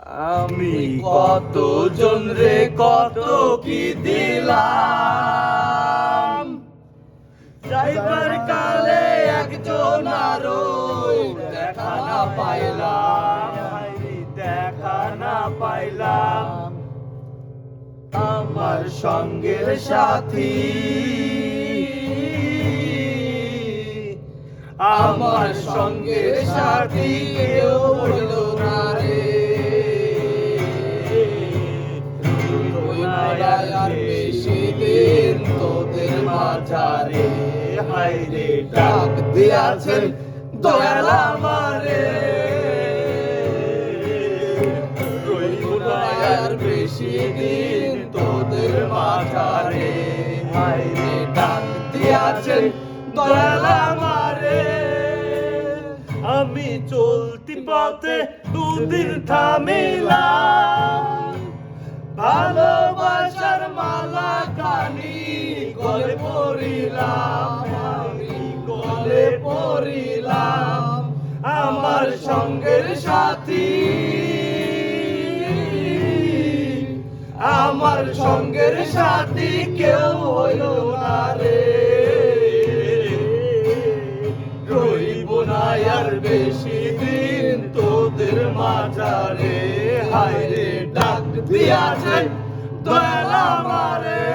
আমি কত জন রে কত কি দিলাম, যাইবার কালে একজন আরো দেখা না পাইলাম, দেখা না পাইলাম। আমার সঙ্গের সাথী, আমার সঙ্গের সাথী কেউ হইল না রে। আর বেশি দিন তোদের মাঝারে, হায় রে ডাক দিয়াছেন দয়াল আমারে। রইব না আর বেশি দিন তোদের মাঝারে, হায় রে ডাক দিয়াছেন দয়াল আমারে। আমি চলতি পথে দুদিন থামিলাম, ভালোবাসার মালা কানি গলে পরিলাম, আমি গলে পরিলাম। আমার সঙ্গের সাথী, আমার সঙ্গের সাথী কেউ হইল না রে। রইব না আর বেশি দিন তোদের মাঝারে, হায় রে ডাক দিয়াছে দয়াল আমারে।